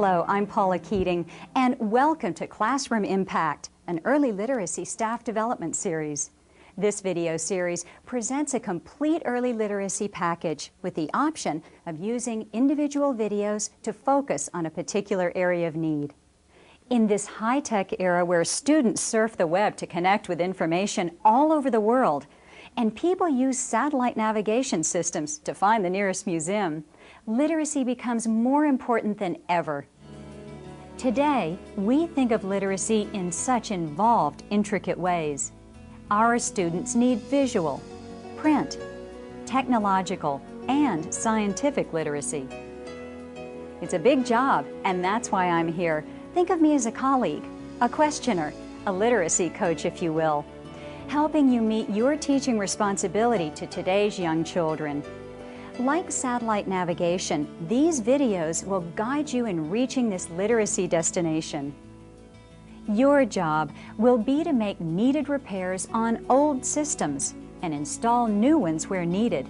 Hello, I'm Paula Keating, and welcome to Classroom Impact, an early literacy staff development series. This video series presents a complete early literacy package with the option of using individual videos to focus on a particular area of need. In this high-tech era where students surf the web to connect with information all over the world, and people use satellite navigation systems to find the nearest museum, literacy becomes more important than ever. Today, we think of literacy in such involved, intricate ways. Our students need visual, print, technological, and scientific literacy. It's a big job, and that's why I'm here. Think of me as a colleague, a questioner, a literacy coach, if you will, helping you meet your teaching responsibility to today's young children. Like satellite navigation, these videos will guide you in reaching this literacy destination. Your job will be to make needed repairs on old systems and install new ones where needed.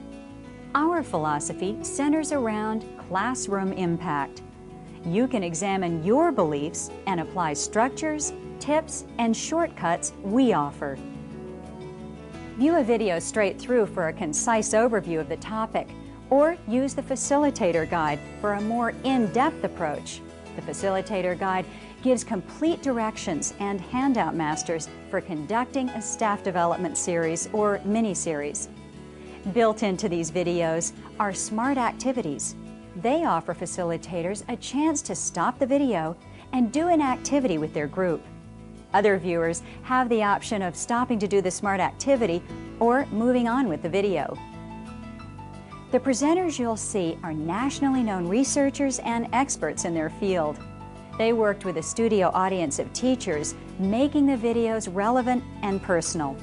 Our philosophy centers around classroom impact. You can examine your beliefs and apply structures, tips, and shortcuts we offer. View a video straight through for a concise overview of the topic, or use the Facilitator Guide for a more in-depth approach. The Facilitator Guide gives complete directions and handout masters for conducting a staff development series or mini-series. Built into these videos are smart activities. They offer facilitators a chance to stop the video and do an activity with their group. Other viewers have the option of stopping to do the smart activity or moving on with the video. The presenters you'll see are nationally known researchers and experts in their field. They worked with a studio audience of teachers, making the videos relevant and personal.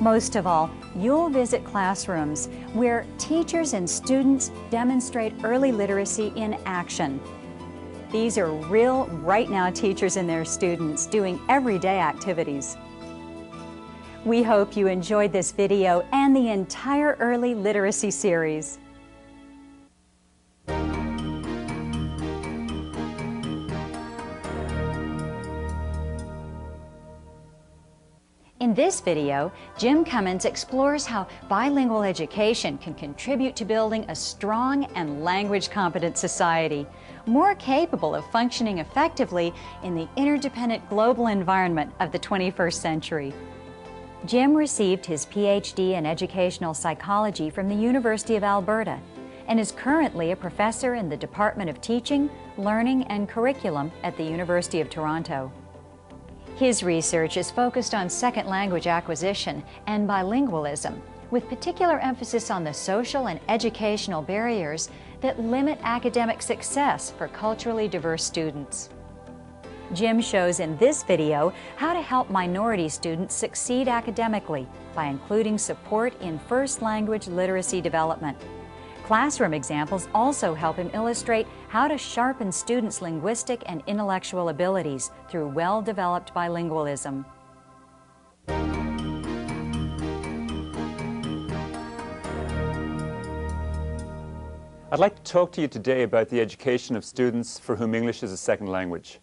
Most of all, you'll visit classrooms where teachers and students demonstrate early literacy in action. These are real, right-now teachers and their students doing everyday activities. We hope you enjoyed this video and the entire early literacy series. In this video, Jim Cummins explores how bilingual education can contribute to building a strong and language-competent society, more capable of functioning effectively in the interdependent global environment of the 21st century. Jim received his PhD in educational psychology from the University of Alberta and is currently a professor in the Department of Teaching, Learning, and Curriculum at the University of Toronto. His research is focused on second language acquisition and bilingualism, with particular emphasis on the social and educational barriers that limit academic success for culturally diverse students. Jim shows in this video how to help minority students succeed academically by including support in first language literacy development. Classroom examples also help him illustrate how to sharpen students' linguistic and intellectual abilities through well-developed bilingualism. I'd like to talk to you today about the education of students for whom English is a second language.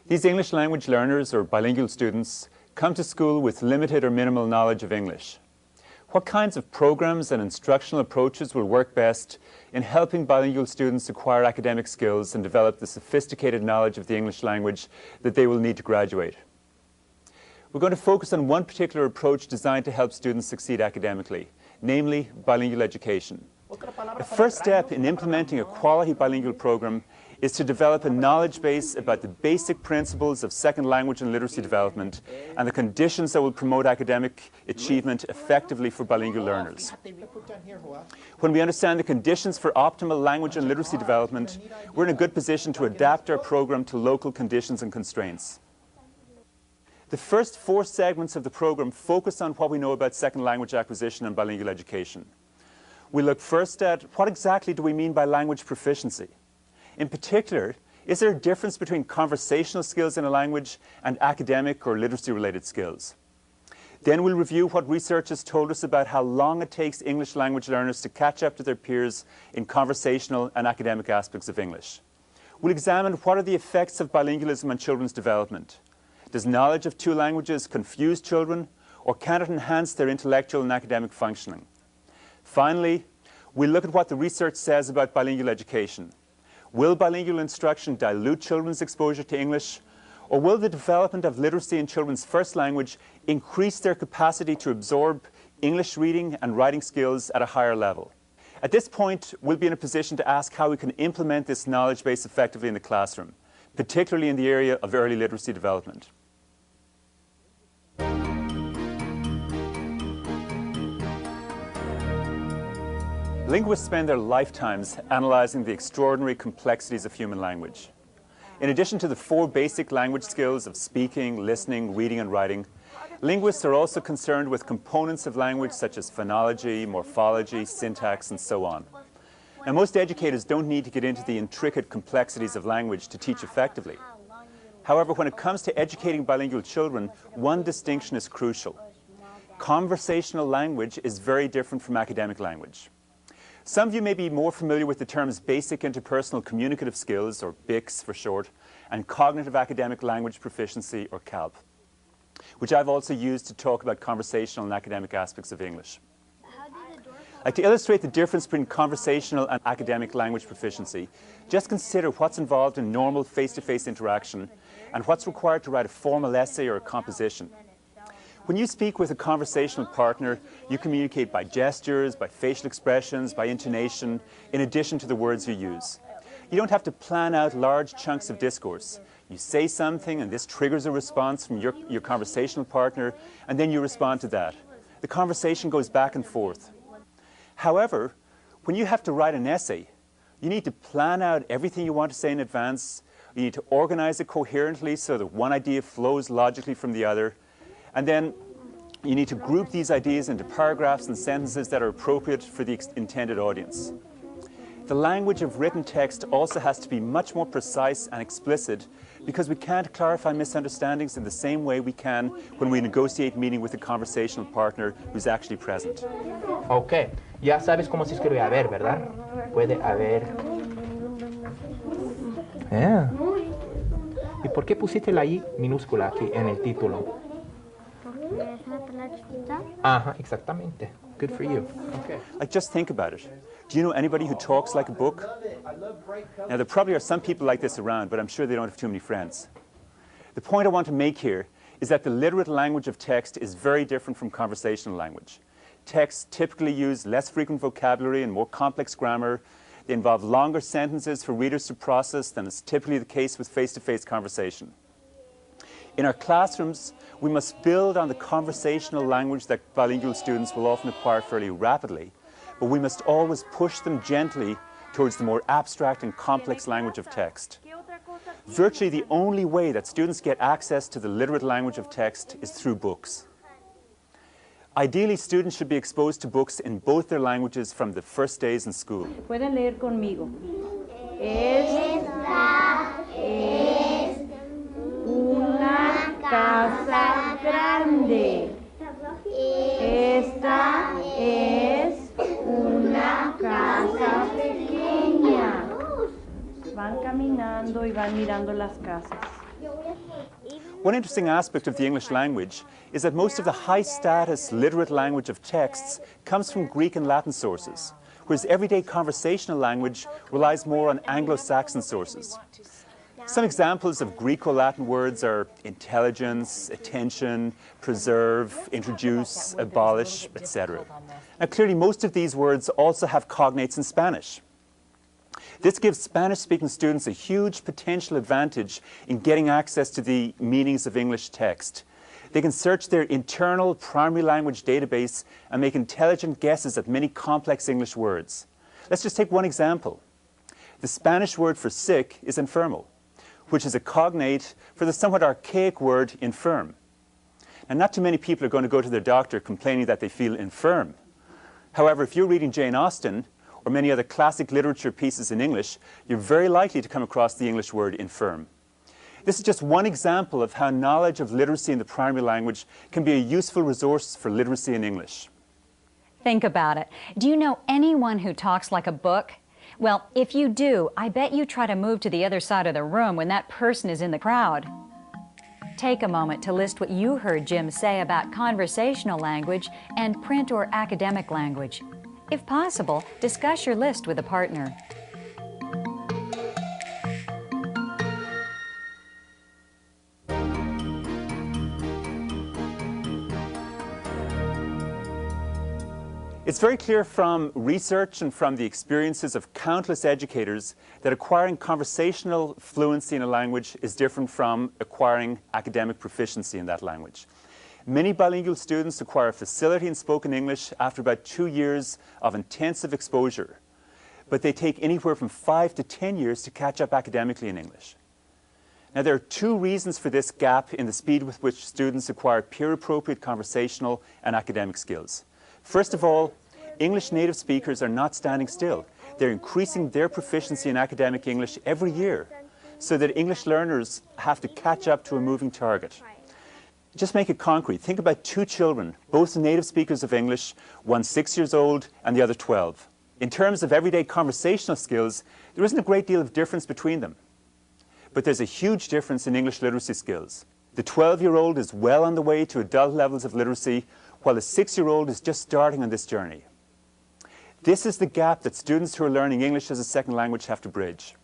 These English language learners, or bilingual students, come to school with limited or minimal knowledge of English. What kinds of programs and instructional approaches will work best in helping bilingual students acquire academic skills and develop the sophisticated knowledge of the English language that they will need to graduate? We're going to focus on one particular approach designed to help students succeed academically, namely bilingual education. The first step in implementing a quality bilingual program is to develop a knowledge base about the basic principles of second language and literacy development and the conditions that will promote academic achievement effectively for bilingual learners. When we understand the conditions for optimal language and literacy development, we're in a good position to adapt our program to local conditions and constraints. The first 4 segments of the program focus on what we know about second language acquisition and bilingual education. We look first at what exactly do we mean by language proficiency. In particular, is there a difference between conversational skills in a language and academic or literacy-related skills? Then we'll review what research has told us about how long it takes English language learners to catch up to their peers in conversational and academic aspects of English. We'll examine what are the effects of bilingualism on children's development. Does knowledge of two languages confuse children, or can it enhance their intellectual and academic functioning? Finally, we'll look at what the research says about bilingual education. Will bilingual instruction dilute children's exposure to English, or will the development of literacy in children's first language increase their capacity to absorb English reading and writing skills at a higher level? At this point, we'll be in a position to ask how we can implement this knowledge base effectively in the classroom, particularly in the area of early literacy development. Linguists spend their lifetimes analyzing the extraordinary complexities of human language. In addition to the 4 basic language skills of speaking, listening, reading, and writing, linguists are also concerned with components of language such as phonology, morphology, syntax, and so on. Now, most educators don't need to get into the intricate complexities of language to teach effectively. However, when it comes to educating bilingual children, one distinction is crucial. Conversational language is very different from academic language. Some of you may be more familiar with the terms basic interpersonal communicative skills, or BICS for short, and cognitive academic language proficiency, or CALP, which I've also used to talk about conversational and academic aspects of English. To illustrate the difference between conversational and academic language proficiency, just consider what's involved in normal face-to-face interaction and what's required to write a formal essay or a composition. When you speak with a conversational partner, you communicate by gestures, by facial expressions, by intonation, in addition to the words you use. You don't have to plan out large chunks of discourse. You say something and this triggers a response from your conversational partner, and then you respond to that. The conversation goes back and forth. However, when you have to write an essay, you need to plan out everything you want to say in advance. You need to organize it coherently so that one idea flows logically from the other. And then you need to group these ideas into paragraphs and sentences that are appropriate for the intended audience. The language of written text also has to be much more precise and explicit because we can't clarify misunderstandings in the same way we can when we negotiate meaning with a conversational partner who's actually present. Ok, ya sabes cómo se escribe haber, ¿verdad? Puede haber. ¿Y por qué pusiste la I minúscula aquí en el título? Ajá, exactamente. Good for you. Okay. Like, just think about it. Do you know anybody who talks like a book? Now, there probably are some people like this around, but I'm sure they don't have too many friends. The point I want to make here is that the literate language of text is very different from conversational language. Texts typically use less frequent vocabulary and more complex grammar. They involve longer sentences for readers to process than is typically the case with face-to-face conversation. In our classrooms, we must build on the conversational language that bilingual students will often acquire fairly rapidly, but we must always push them gently towards the more abstract and complex language of text. Virtually the only way that students get access to the literate language of text is through books. Ideally, students should be exposed to books in both their languages from the first days in school. Pueden leer conmigo. Esta es una casa grande. Esta es una casa pequeña. Van caminando y van mirando las casas. One interesting aspect of the English language is that most of the high-status literate language of texts comes from Greek and Latin sources, whereas everyday conversational language relies more on Anglo-Saxon sources. Some examples of Greco-Latin words are intelligence, attention, preserve, introduce, abolish, etc. Now, clearly, most of these words also have cognates in Spanish. This gives Spanish-speaking students a huge potential advantage in getting access to the meanings of English text. They can search their internal primary language database and make intelligent guesses at many complex English words. Let's just take one example. The Spanish word for sick is enfermo, which is a cognate for the somewhat archaic word infirm. And not too many people are going to go to their doctor complaining that they feel infirm. However, if you're reading Jane Austen, or many other classic literature pieces in English, you're very likely to come across the English word infirm. This is just one example of how knowledge of literacy in the primary language can be a useful resource for literacy in English. Think about it. Do you know anyone who talks like a book? Well, if you do, I bet you try to move to the other side of the room when that person is in the crowd. Take a moment to list what you heard Jim say about conversational language and print or academic language. If possible, discuss your list with a partner. It's very clear from research and from the experiences of countless educators that acquiring conversational fluency in a language is different from acquiring academic proficiency in that language. Many bilingual students acquire facility in spoken English after about 2 years of intensive exposure, but they take anywhere from 5 to 10 years to catch up academically in English. Now, there are 2 reasons for this gap in the speed with which students acquire peer-appropriate conversational and academic skills. First of all, English native speakers are not standing still. They're increasing their proficiency in academic English every year, so that English learners have to catch up to a moving target. Just make it concrete. Think about 2 children, both native speakers of English, one 6 years old and the other 12. In terms of everyday conversational skills, there isn't a great deal of difference between them. But there's a huge difference in English literacy skills. The 12-year-old is well on the way to adult levels of literacy, while the 6-year-old is just starting on this journey. This is the gap that students who are learning English as a second language have to bridge.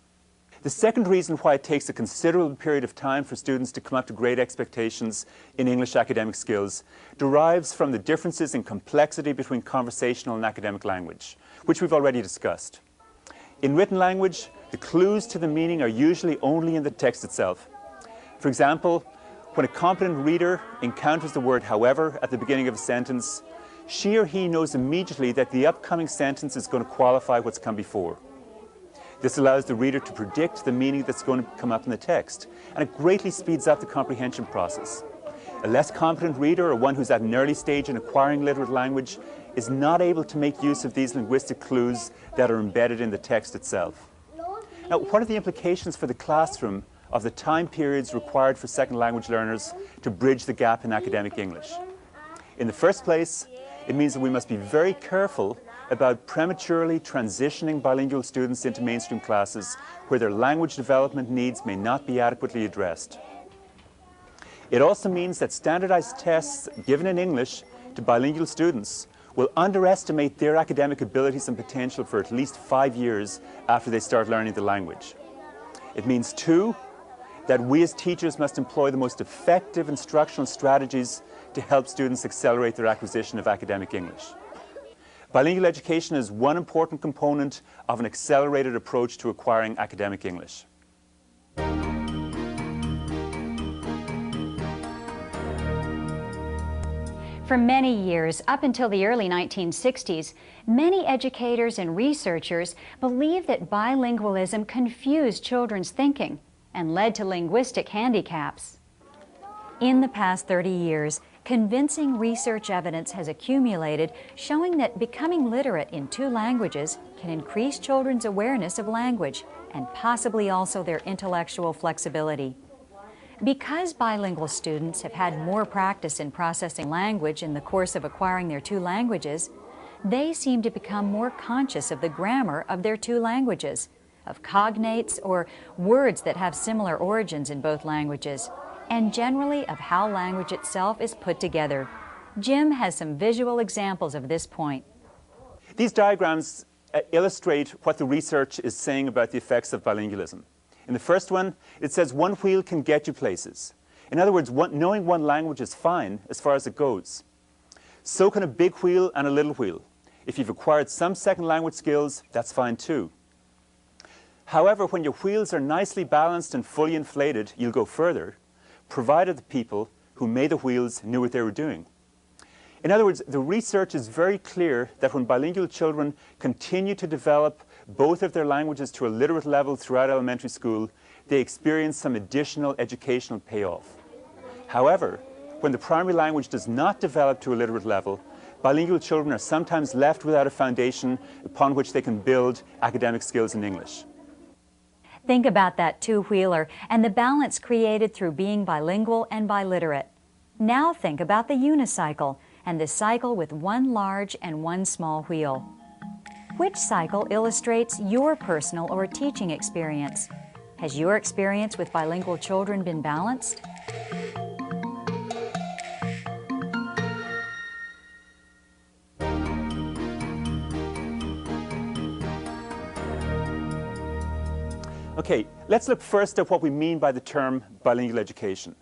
The second reason why it takes a considerable period of time for students to come up to great expectations in English academic skills derives from the differences in complexity between conversational and academic language, which we've already discussed. In written language, the clues to the meaning are usually only in the text itself. For example, when a competent reader encounters the word however at the beginning of a sentence, she or he knows immediately that the upcoming sentence is going to qualify what's come before. This allows the reader to predict the meaning that's going to come up in the text, and it greatly speeds up the comprehension process. A less competent reader, or one who's at an early stage in acquiring literate language, is not able to make use of these linguistic clues that are embedded in the text itself. Now, what are the implications for the classroom of the time periods required for second language learners to bridge the gap in academic English? In the first place, it means that we must be very careful about prematurely transitioning bilingual students into mainstream classes where their language development needs may not be adequately addressed. It also means that standardized tests given in English to bilingual students will underestimate their academic abilities and potential for at least 5 years after they start learning the language. It means, too, that we as teachers must employ the most effective instructional strategies to help students accelerate their acquisition of academic English. Bilingual education is one important component of an accelerated approach to acquiring academic English. For many years, up until the early 1960s, many educators and researchers believed that bilingualism confused children's thinking and led to linguistic handicaps. In the past 30 years, convincing research evidence has accumulated showing that becoming literate in 2 languages can increase children's awareness of language and possibly also their intellectual flexibility. Because bilingual students have had more practice in processing language in the course of acquiring their 2 languages, they seem to become more conscious of the grammar of their 2 languages, of cognates or words that have similar origins in both languages, and generally of how language itself is put together. Jim has some visual examples of this point. These diagrams illustrate what the research is saying about the effects of bilingualism. In the first one, it says one wheel can get you places. In other words, knowing one language is fine as far as it goes. So can a big wheel and a little wheel. If you've acquired some second language skills, that's fine too. However, when your wheels are nicely balanced and fully inflated, you'll go further, provided the people who made the wheels knew what they were doing. In other words, the research is very clear that when bilingual children continue to develop both of their languages to a literate level throughout elementary school, they experience some additional educational payoff. However, when the primary language does not develop to a literate level, bilingual children are sometimes left without a foundation upon which they can build academic skills in English. Think about that 2-wheeler and the balance created through being bilingual and biliterate. Now think about the unicycle and the cycle with 1 large and 1 small wheel. Which cycle illustrates your personal or teaching experience? Has your experience with bilingual children been balanced? Okay, let's look first at what we mean by the term bilingual education.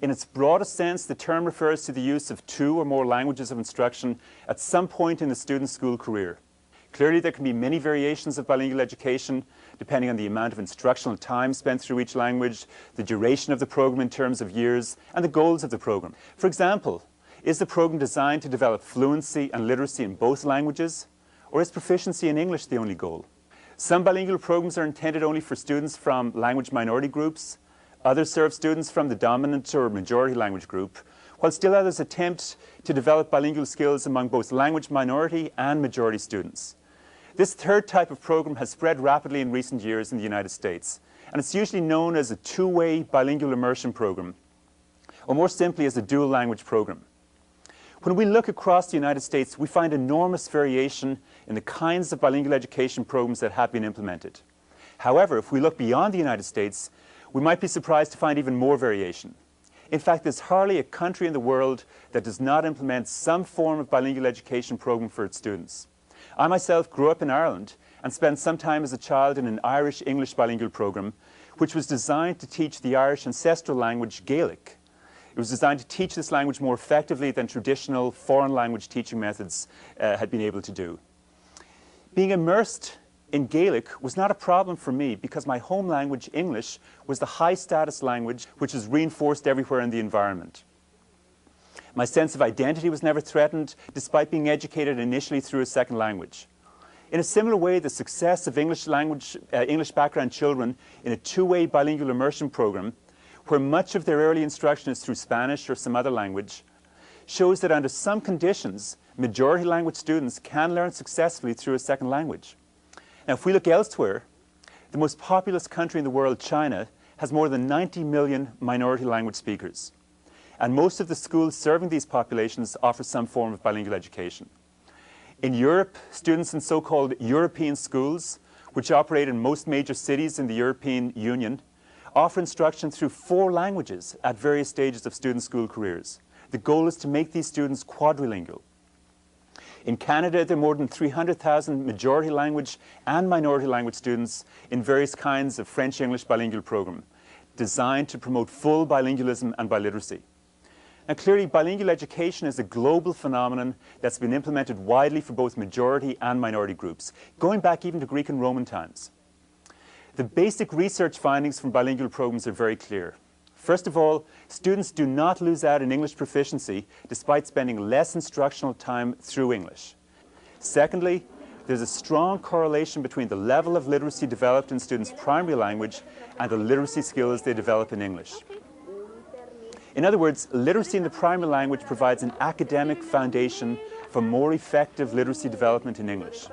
In its broadest sense, the term refers to the use of 2 or more languages of instruction at some point in the student's school career. Clearly, there can be many variations of bilingual education, depending on the amount of instructional time spent through each language, the duration of the program in terms of years, and the goals of the program. For example, is the program designed to develop fluency and literacy in both languages, or is proficiency in English the only goal? Some bilingual programs are intended only for students from language minority groups. Others serve students from the dominant or majority language group, while still others attempt to develop bilingual skills among both language minority and majority students. This third type of program has spread rapidly in recent years in the United States, and it's usually known as a two-way bilingual immersion program, or more simply as a dual language program. When we look across the United States, we find enormous variation in the kinds of bilingual education programs that have been implemented. However, if we look beyond the United States, we might be surprised to find even more variation. In fact, there's hardly a country in the world that does not implement some form of bilingual education program for its students. I myself grew up in Ireland and spent some time as a child in an Irish-English bilingual program, which was designed to teach the Irish ancestral language Gaelic. It was designed to teach this language more effectively than traditional foreign language teaching methods had been able to do. Being immersed in Gaelic was not a problem for me because my home language, English, was the high-status language which is reinforced everywhere in the environment. My sense of identity was never threatened, despite being educated initially through a second language. In a similar way, the success of English background children in a two-way bilingual immersion program, where much of their early instruction is through Spanish or some other language, shows that under some conditions, majority language students can learn successfully through a second language. Now, if we look elsewhere, the most populous country in the world, China, has more than 90 million minority language speakers. And most of the schools serving these populations offer some form of bilingual education. In Europe, students in so-called European schools, which operate in most major cities in the European Union, offer instruction through 4 languages at various stages of student school careers. The goal is to make these students quadrilingual. In Canada, there are more than 300,000 majority language and minority language students in various kinds of French-English bilingual program, designed to promote full bilingualism and biliteracy. Now, clearly, bilingual education is a global phenomenon that's been implemented widely for both majority and minority groups, going back even to Greek and Roman times. The basic research findings from bilingual programs are very clear. First of all, students do not lose out in English proficiency despite spending less instructional time through English. Secondly, there's a strong correlation between the level of literacy developed in students' primary language and the literacy skills they develop in English. In other words, literacy in the primary language provides an academic foundation for more effective literacy development in English.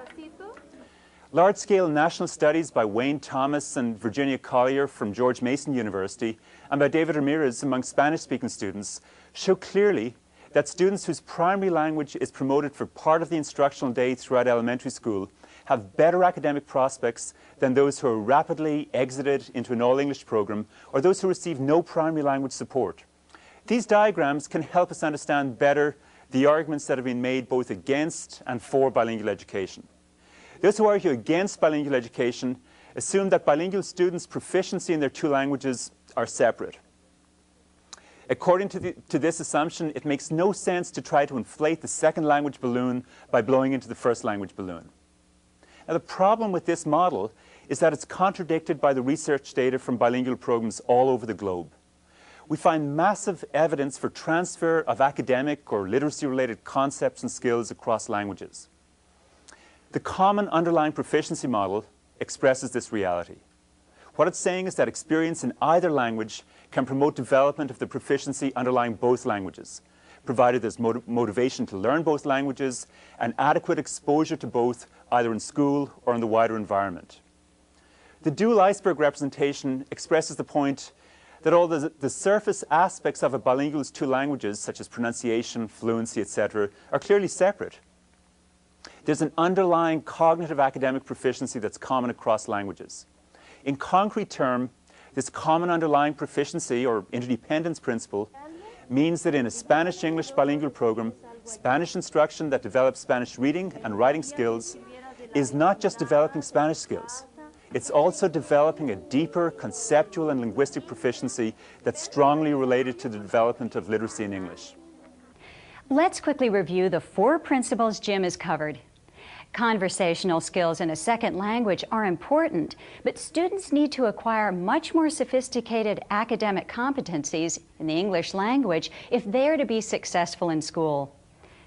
Large-scale national studies by Wayne Thomas and Virginia Collier from George Mason University and by David Ramirez among Spanish-speaking students show clearly that students whose primary language is promoted for part of the instructional day throughout elementary school have better academic prospects than those who are rapidly exited into an all-English program or those who receive no primary language support. These diagrams can help us understand better the arguments that have been made both against and for bilingual education. Those who argue against bilingual education assume that bilingual students' proficiency in their 2 languages are separate. According to this assumption, it makes no sense to try to inflate the second language balloon by blowing into the first language balloon. Now, the problem with this model is that it's contradicted by the research data from bilingual programs all over the globe. We find massive evidence for transfer of academic or literacy-related concepts and skills across languages. The common underlying proficiency model expresses this reality. What it's saying is that experience in either language can promote development of the proficiency underlying both languages, provided there's motivation to learn both languages and adequate exposure to both, either in school or in the wider environment. The dual iceberg representation expresses the point that all the surface aspects of a bilingual's 2 languages, such as pronunciation, fluency, etc., are clearly separate. there's an underlying cognitive academic proficiency that's common across languages. In concrete terms, this common underlying proficiency or interdependence principle means that in a Spanish-English bilingual program, Spanish instruction that develops Spanish reading and writing skills is not just developing Spanish skills. It's also developing a deeper conceptual and linguistic proficiency that's strongly related to the development of literacy in English. Let's quickly review the 4 principles Jim has covered. Conversational skills in a second language are important, but students need to acquire much more sophisticated academic competencies in the English language if they are to be successful in school.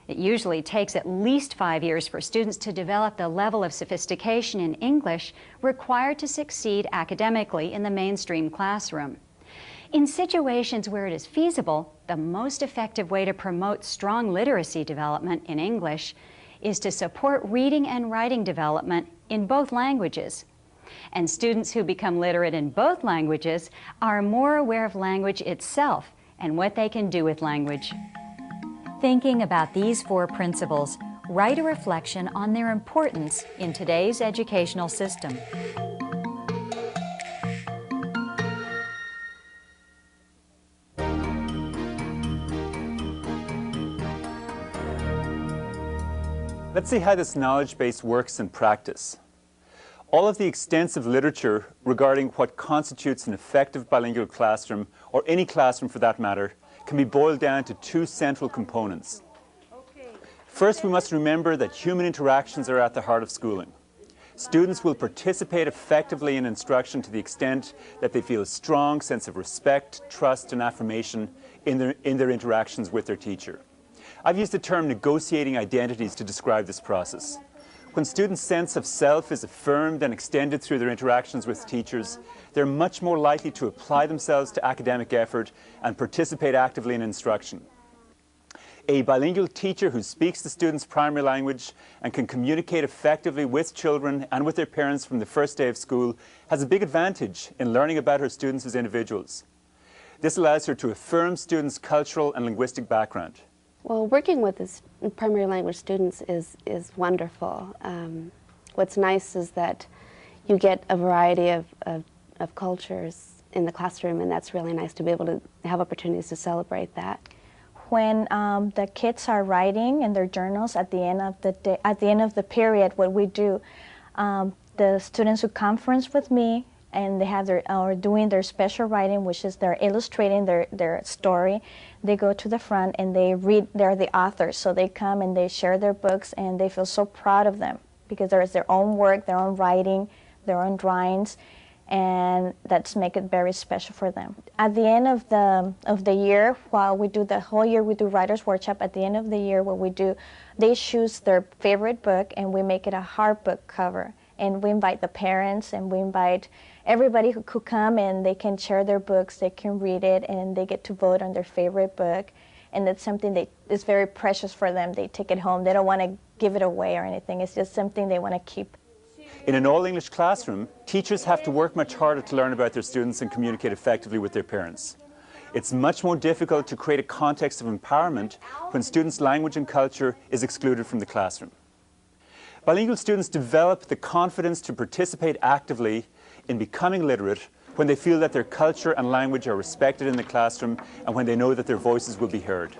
It usually takes at least 5 years for students to develop the level of sophistication in English required to succeed academically in the mainstream classroom. In situations where it is feasible, the most effective way to promote strong literacy development in English is to support reading and writing development in both languages. And students who become literate in both languages are more aware of language itself and what they can do with language. Thinking about these 4 principles, write a reflection on their importance in today's educational system. Let's see how this knowledge base works in practice. All of the extensive literature regarding what constitutes an effective bilingual classroom, or any classroom for that matter, can be boiled down to 2 central components. First, we must remember that human interactions are at the heart of schooling. Students will participate effectively in instruction to the extent that they feel a strong sense of respect, trust, and affirmation in their interactions with their teacher. I've used the term negotiating identities to describe this process. When students' sense of self is affirmed and extended through their interactions with teachers, they're much more likely to apply themselves to academic effort and participate actively in instruction. A bilingual teacher who speaks the student's primary language and can communicate effectively with children and with their parents from the first day of school has a big advantage in learning about her students as individuals. This allows her to affirm students' cultural and linguistic background. Well, working with this primary language students is wonderful. What's nice is that you get a variety of cultures in the classroom, and that's really nice to be able to have opportunities to celebrate that. When the kids are writing in their journals at the end of the day, at the end of the period, what we do, the students who conference with me, and they have are doing their special writing, which is they're illustrating their story. They go to the front and they read, they're the authors, so they come and they share their books and they feel so proud of them because there's their own work, their own writing, their own drawings, and that's make it very special for them. At the end of the year, while we do the whole year, we do writer's workshop. At the end of the year, what we do, they choose their favorite book and we make it a hard book cover. And we invite the parents and we invite everybody who could come and they can share their books, they can read it, and they get to vote on their favorite book. And that's something that is very precious for them. They take it home. They don't want to give it away or anything. It's just something they want to keep. In an all-English classroom, teachers have to work much harder to learn about their students and communicate effectively with their parents. It's much more difficult to create a context of empowerment when students' language and culture is excluded from the classroom. Bilingual students develop the confidence to participate actively in becoming literate when they feel that their culture and language are respected in the classroom and when they know that their voices will be heard.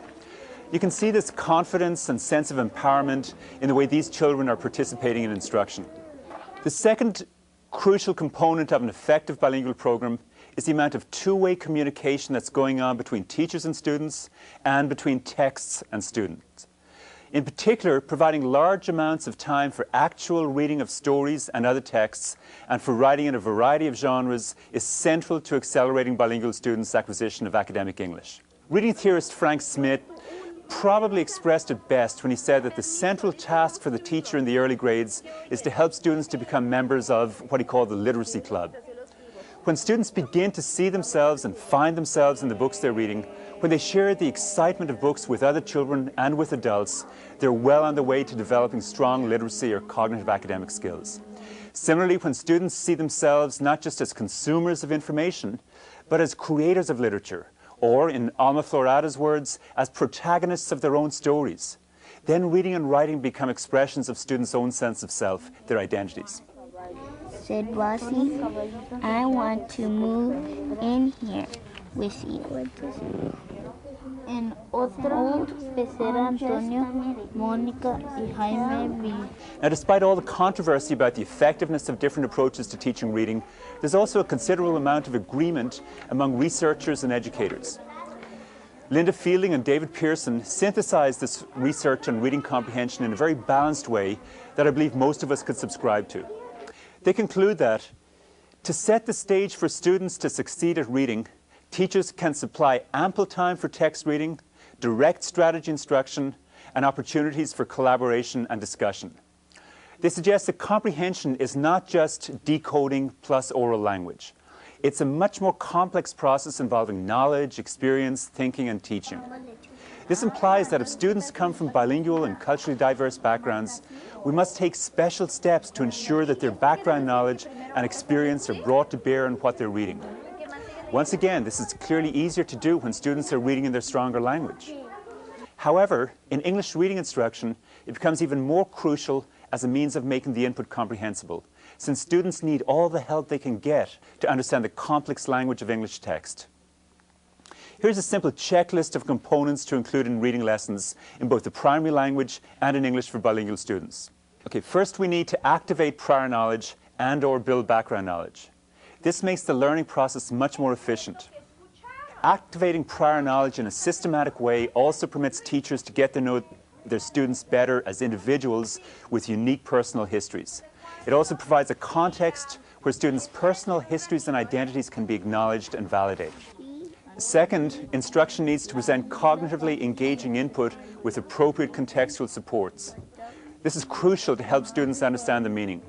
You can see this confidence and sense of empowerment in the way these children are participating in instruction. The second crucial component of an effective bilingual program is the amount of two-way communication that's going on between teachers and students and between texts and students. In particular, providing large amounts of time for actual reading of stories and other texts and for writing in a variety of genres is central to accelerating bilingual students' acquisition of academic English. Reading theorist Frank Smith probably expressed it best when he said that the central task for the teacher in the early grades is to help students to become members of what he called the literacy club. When students begin to see themselves and find themselves in the books they're reading, when they share the excitement of books with other children and with adults, they're well on the way to developing strong literacy or cognitive academic skills. Similarly, when students see themselves not just as consumers of information, but as creators of literature, or in Alma Florada's words, as protagonists of their own stories, Then reading and writing become expressions of students' own sense of self, their identities. Said Bossy, I want to move in here with you. En otro, Becerra Antonio, Mónica y Jaime B. Now, despite all the controversy about the effectiveness of different approaches to teaching reading, there's also a considerable amount of agreement among researchers and educators. Linda Fielding and David Pearson synthesized this research on reading comprehension in a very balanced way that I believe most of us could subscribe to. They conclude that to set the stage for students to succeed at reading, teachers can supply ample time for text reading, direct strategy instruction, and opportunities for collaboration and discussion. They suggest that comprehension is not just decoding plus oral language. It's a much more complex process involving knowledge, experience, thinking, and teaching. This implies that if students come from bilingual and culturally diverse backgrounds, we must take special steps to ensure that their background knowledge and experience are brought to bear on what they're reading. Once again, this is clearly easier to do when students are reading in their stronger language. However, in English reading instruction, it becomes even more crucial as a means of making the input comprehensible, since students need all the help they can get to understand the complex language of English text. Here's a simple checklist of components to include in reading lessons in both the primary language and in English for bilingual students. Okay, first we need to activate prior knowledge and/or build background knowledge. This makes the learning process much more efficient. Activating prior knowledge in a systematic way also permits teachers to get to know their students better as individuals with unique personal histories. It also provides a context where students' personal histories and identities can be acknowledged and validated. Second, instruction needs to present cognitively engaging input with appropriate contextual supports. This is crucial to help students understand the meaning.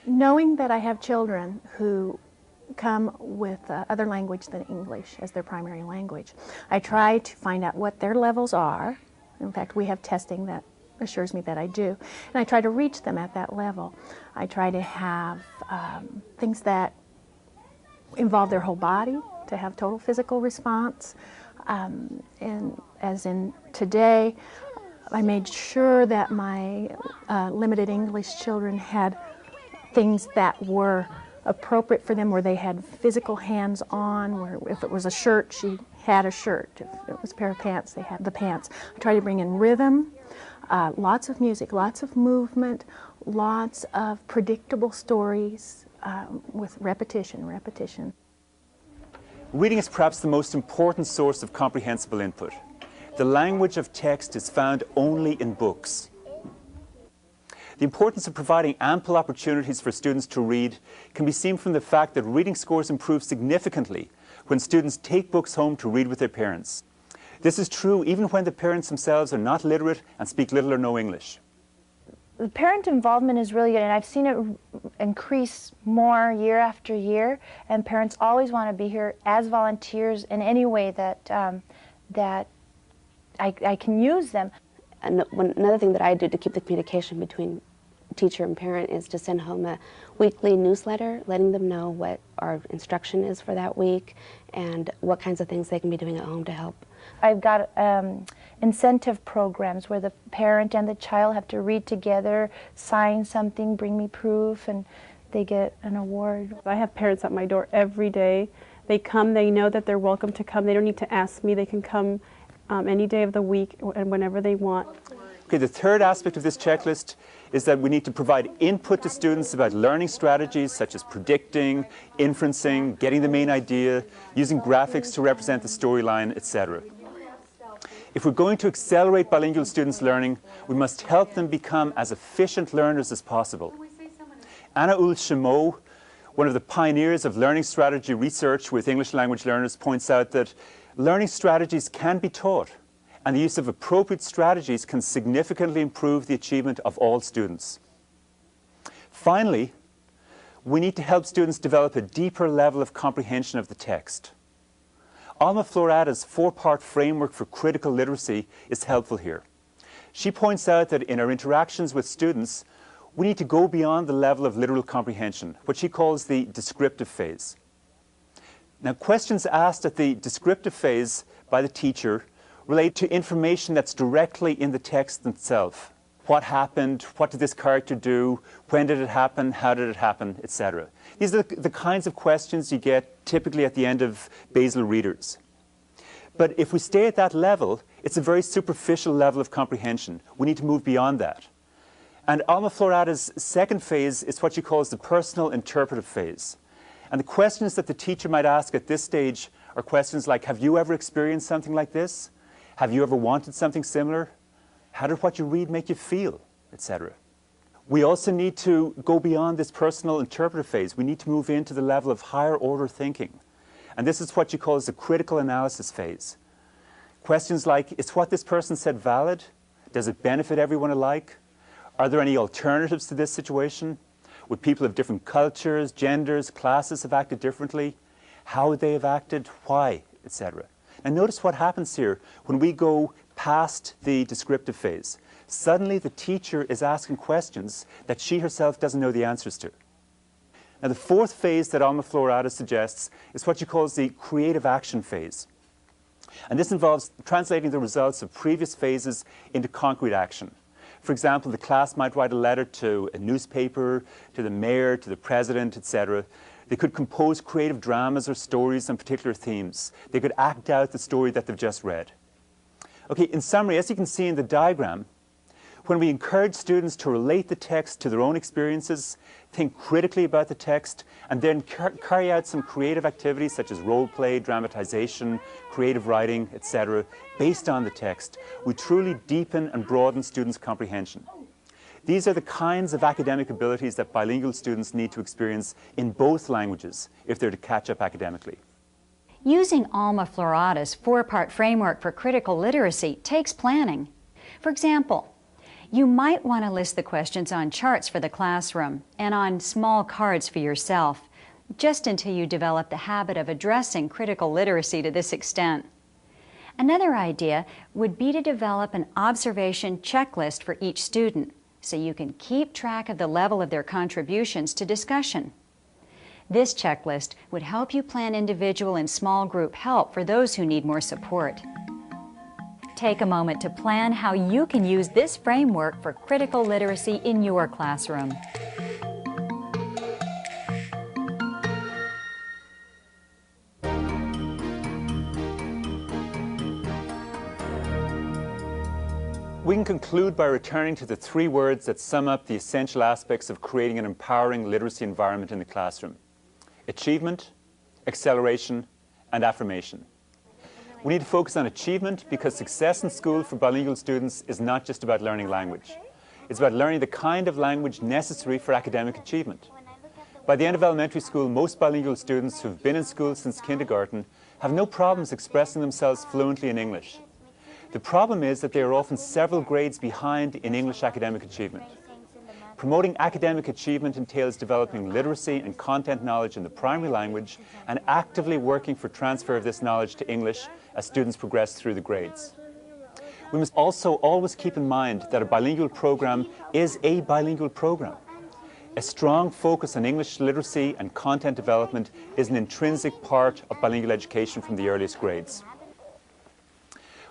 Knowing that I have children who come with other language than English as their primary language, I try to find out what their levels are. In fact, we have testing that assures me that I do, and I try to reach them at that level. I try to have things that involve their whole body, to have total physical response, and as in today, I made sure that my limited English children had things that were appropriate for them, where they had physical hands-on, where if it was a shirt, she had a shirt. If it was a pair of pants, they had the pants. I try to bring in rhythm, lots of music, lots of movement, lots of predictable stories with repetition. Reading is perhaps the most important source of comprehensible input. The language of text is found only in books. The importance of providing ample opportunities for students to read can be seen from the fact that reading scores improve significantly when students take books home to read with their parents. This is true even when the parents themselves are not literate and speak little or no English. The parent involvement is really good, and I've seen it increase more year after year, and parents always want to be here as volunteers in any way that I can use them. And another thing that I do to keep the communication between teacher and parent is to send home a weekly newsletter letting them know what our instruction is for that week and what kinds of things they can be doing at home to help. I've got incentive programs where the parent and the child have to read together, sign something, bring me proof, and they get an award. I have parents at my door every day. They come, they know that they're welcome to come. They don't need to ask me. They can come any day of the week and whenever they want. Okay, the third aspect of this checklist is that we need to provide input to students about learning strategies such as predicting, inferencing, getting the main idea, using graphics to represent the storyline, etc. If we're going to accelerate bilingual students' learning, we must help them become as efficient learners as possible. Anna Uhl-Chameau, one of the pioneers of learning strategy research with English language learners, points out that learning strategies can be taught, and the use of appropriate strategies can significantly improve the achievement of all students. Finally, we need to help students develop a deeper level of comprehension of the text. Alma Florada's four-part framework for critical literacy is helpful here. She points out that in our interactions with students, we need to go beyond the level of literal comprehension, what she calls the descriptive phase. Now, questions asked at the descriptive phase by the teacher relate to information that's directly in the text itself. What happened? What did this character do? When did it happen? How did it happen? Etc. These are the kinds of questions you get typically at the end of basal readers. But if we stay at that level, it's a very superficial level of comprehension. We need to move beyond that. And Alma Florata's second phase is what she calls the personal interpretive phase. And the questions that the teacher might ask at this stage are questions like, have you ever experienced something like this? Have you ever wanted something similar? How did what you read make you feel? Etc. We also need to go beyond this personal interpretive phase. We need to move into the level of higher order thinking. And this is what she calls the critical analysis phase. Questions like, is what this person said valid? Does it benefit everyone alike? Are there any alternatives to this situation? Would people of different cultures, genders, classes have acted differently? How would they have acted? Why? Etc. And notice what happens here when we go past the descriptive phase. Suddenly the teacher is asking questions that she herself doesn't know the answers to. Now the fourth phase that Alma Florata suggests is what she calls the creative action phase. And this involves translating the results of previous phases into concrete action. For example, the class might write a letter to a newspaper, to the mayor, to the president, etc. They could compose creative dramas or stories on particular themes. They could act out the story that they've just read. Okay, in summary, as you can see in the diagram, when we encourage students to relate the text to their own experiences, think critically about the text, and then carry out some creative activities such as role play, dramatization, creative writing, etc., based on the text, we truly deepen and broaden students' comprehension. These are the kinds of academic abilities that bilingual students need to experience in both languages if they're to catch up academically. Using Alma Florata's four-part framework for critical literacy takes planning. For example, you might want to list the questions on charts for the classroom and on small cards for yourself, just until you develop the habit of addressing critical literacy to this extent. Another idea would be to develop an observation checklist for each student, so you can keep track of the level of their contributions to discussion. This checklist would help you plan individual and small group help for those who need more support. Take a moment to plan how you can use this framework for critical literacy in your classroom. We can conclude by returning to the three words that sum up the essential aspects of creating an empowering literacy environment in the classroom: achievement, acceleration, and affirmation. We need to focus on achievement because success in school for bilingual students is not just about learning language. It's about learning the kind of language necessary for academic achievement. By the end of elementary school, most bilingual students who've been in school since kindergarten have no problems expressing themselves fluently in English. The problem is that they are often several grades behind in English academic achievement. Promoting academic achievement entails developing literacy and content knowledge in the primary language and actively working for transfer of this knowledge to English as students progress through the grades. We must also always keep in mind that a bilingual program is a bilingual program. A strong focus on English literacy and content development is an intrinsic part of bilingual education from the earliest grades.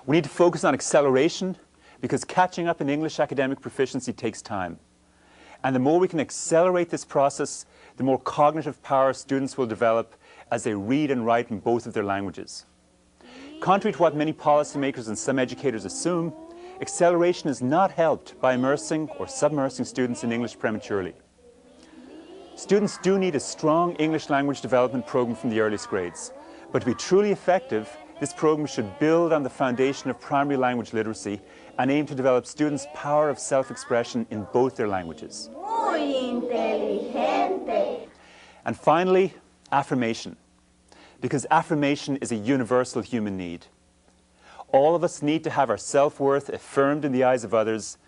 We need to focus on acceleration because catching up in English academic proficiency takes time. And the more we can accelerate this process, the more cognitive power students will develop as they read and write in both of their languages. Contrary to what many policymakers and some educators assume, acceleration is not helped by immersing or submersing students in English prematurely. Students do need a strong English language development program from the earliest grades, but to be truly effective, this program should build on the foundation of primary language literacy and aim to develop students' power of self-expression in both their languages. Muy inteligente. And finally, affirmation, because affirmation is a universal human need. All of us need to have our self-worth affirmed in the eyes of others,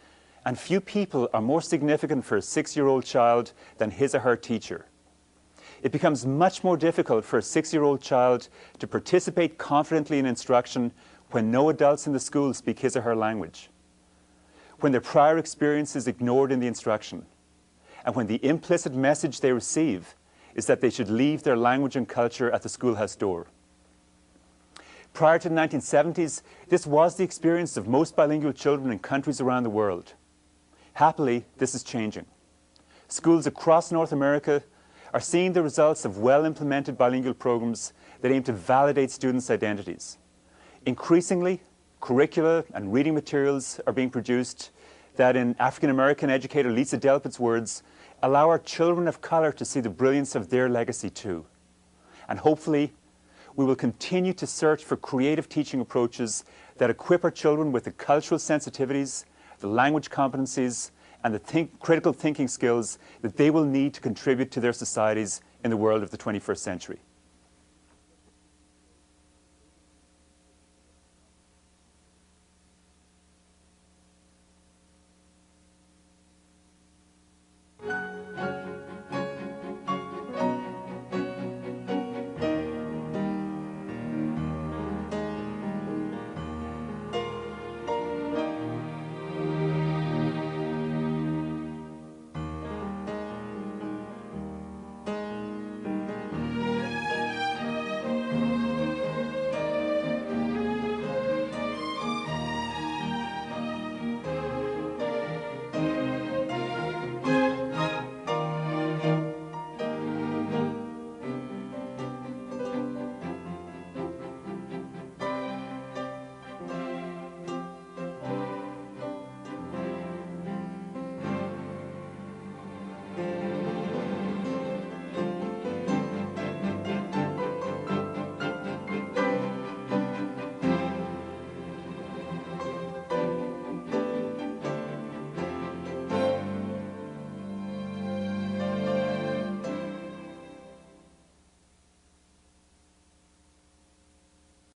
and few people are more significant for a 6-year-old child than his or her teacher. It becomes much more difficult for a 6-year-old child to participate confidently in instruction when no adults in the school speak his or her language, when their prior experience is ignored in the instruction, and when the implicit message they receive is that they should leave their language and culture at the schoolhouse door. Prior to the 1970s, this was the experience of most bilingual children in countries around the world. Happily, this is changing. Schools across North America are seeing the results of well-implemented bilingual programs that aim to validate students' identities. Increasingly, curricula and reading materials are being produced that, in African-American educator Lisa Delpit's words, allow our children of colour to see the brilliance of their legacy too. And hopefully, we will continue to search for creative teaching approaches that equip our children with the cultural sensitivities, the language competencies, and the critical thinking skills that they will need to contribute to their societies in the world of the 21st century.